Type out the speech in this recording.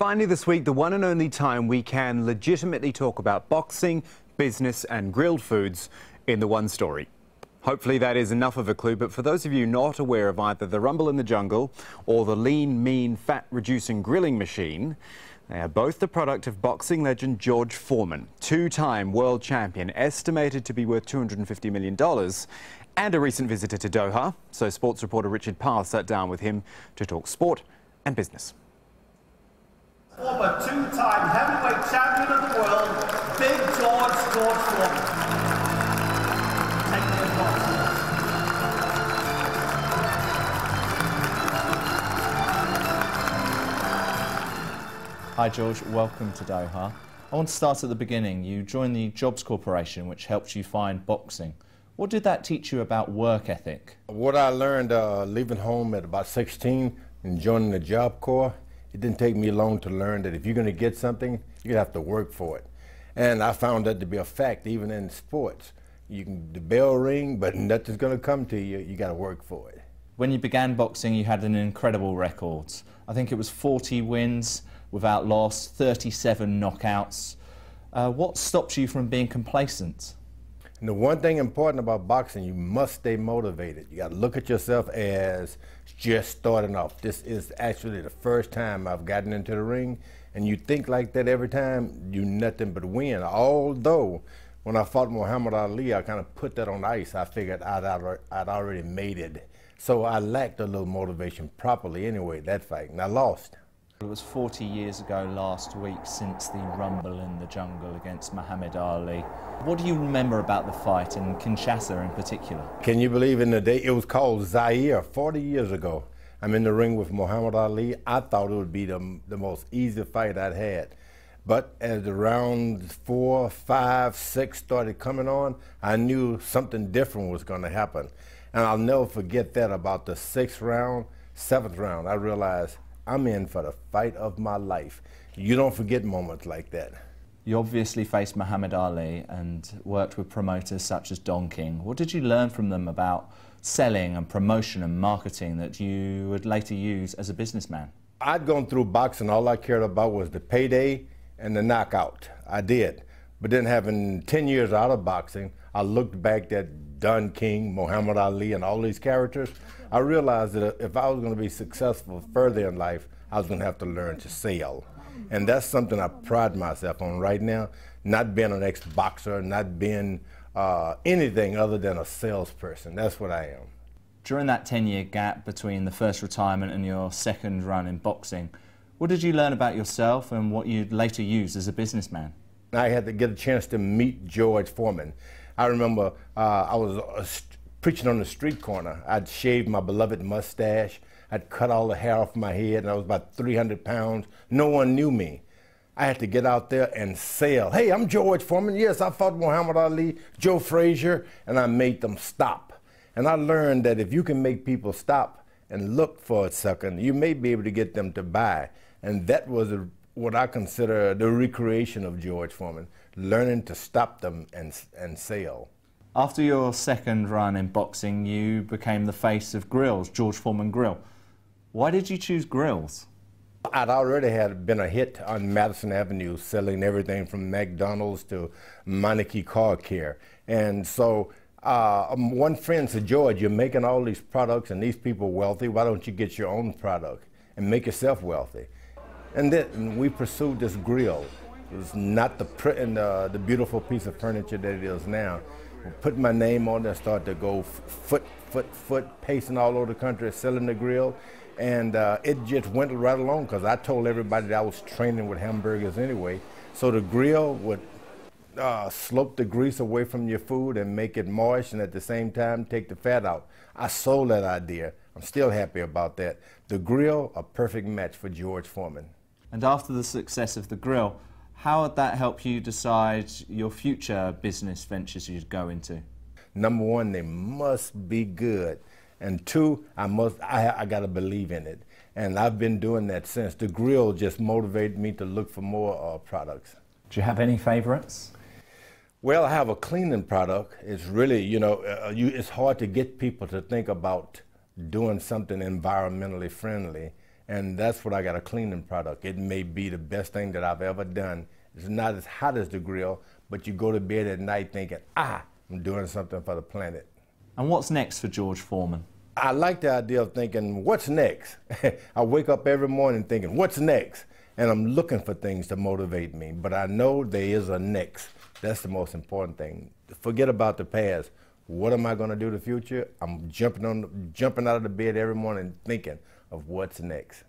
Finally this week, the one and only time we can legitimately talk about boxing, business and grilled foods in the one story. Hopefully that is enough of a clue, but for those of you not aware of either the Rumble in the Jungle or the lean, mean, fat-reducing grilling machine, they are both the product of boxing legend George Foreman, two-time world champion, estimated to be worth $250 million, and a recent visitor to Doha. So sports reporter Richard Parr sat down with him to talk sport and business. Former two-time heavyweight champion of the world, Big George Foreman. Take the boxing. Hi George, welcome to Doha. I want to start at the beginning. You joined the Jobs Corporation, which helped you find boxing. What did that teach you about work ethic? What I learned leaving home at about 16 and joining the Job Corps, it didn't take me long to learn that if you're going to get something, you have to work for it. And I found that to be a fact, even in sports. The bell ring, but nothing's going to come to you. You got to work for it. When you began boxing, you had an incredible record. I think it was 40 wins without loss, 37 knockouts. What stops you from being complacent? And the one thing important about boxing, you must stay motivated. You got to look at yourself as just starting off. This is actually the first time I've gotten into the ring, and you think like that every time, you nothing but win. Although, when I fought Muhammad Ali, I kind of put that on ice. I figured I'd already made it. So I lacked a little motivation properly anyway, that fight, and I lost. It was 40 years ago last week since the Rumble in the Jungle against Muhammad Ali. What do you remember about the fight, in Kinshasa in particular? Can you believe in the day, it was called Jazeera 40 years ago. I'm in the ring with Muhammad Ali. I thought it would be the most easy fight I'd had. But as the rounds 4, 5, 6 started coming on, I knew something different was going to happen. And I'll never forget that about the 6th round, 7th round. I realized I'm in for the fight of my life. You don't forget moments like that. You obviously faced Muhammad Ali and worked with promoters such as Don King. What did you learn from them about selling and promotion and marketing that you would later use as a businessman? I'd gone through boxing. All I cared about was the payday and the knockout. I did. But then having 10 years out of boxing, I looked back at Don King, Muhammad Ali, and all these characters. I realized that if I was going to be successful further in life, I was going to have to learn to sell. And that's something I pride myself on right now, not being an ex-boxer, not being anything other than a salesperson. That's what I am. During that 10-year gap between the first retirement and your second run in boxing, what did you learn about yourself and what you'd later use as a businessman? I had to get a chance to meet George Foreman. I remember I was preaching on the street corner. I'd shaved my beloved mustache. I'd cut all the hair off my head, and I was about 300 pounds. No one knew me. I had to get out there and sell. Hey, I'm George Foreman. Yes, I fought Muhammad Ali, Joe Frazier, and I made them stop. And I learned that if you can make people stop and look for a second, you may be able to get them to buy. And that was what I consider the recreation of George Foreman, learning to stop them and sell. After your second run in boxing, you became the face of grills, George Foreman Grill. Why did you choose grills? I'd already been a hit on Madison Avenue, selling everything from McDonald's to Meineke Car Care. And so one friend said, George, you're making all these products and these people wealthy. Why don't you get your own product and make yourself wealthy? And then we pursued this grill. It was not the beautiful piece of furniture that it is now. I put my name on it, started to go foot, pacing all over the country, selling the grill. And it just went right along because I told everybody that I was training with hamburgers anyway. So the grill would slope the grease away from your food and make it moist, and at the same time take the fat out. I sold that idea. I'm still happy about that. The grill, a perfect match for George Foreman. And after the success of the grill, how would that help you decide your future business ventures you'd go into? Number one, they must be good. And two, I gotta believe in it. And I've been doing that since. The grill just motivated me to look for more products. Do you have any favorites? Well, I have a cleaning product. It's really, it's hard to get people to think about doing something environmentally friendly. And that's what I got, a cleaning product. It may be the best thing that I've ever done. It's not as hot as the grill, but you go to bed at night thinking, I'm doing something for the planet. And what's next for George Foreman? I like the idea of thinking, what's next? I wake up every morning thinking, what's next? And I'm looking for things to motivate me, but I know there is a next. That's the most important thing. Forget about the past. What am I going to do in the future? I'm jumping out of the bed every morning thinking of what's next.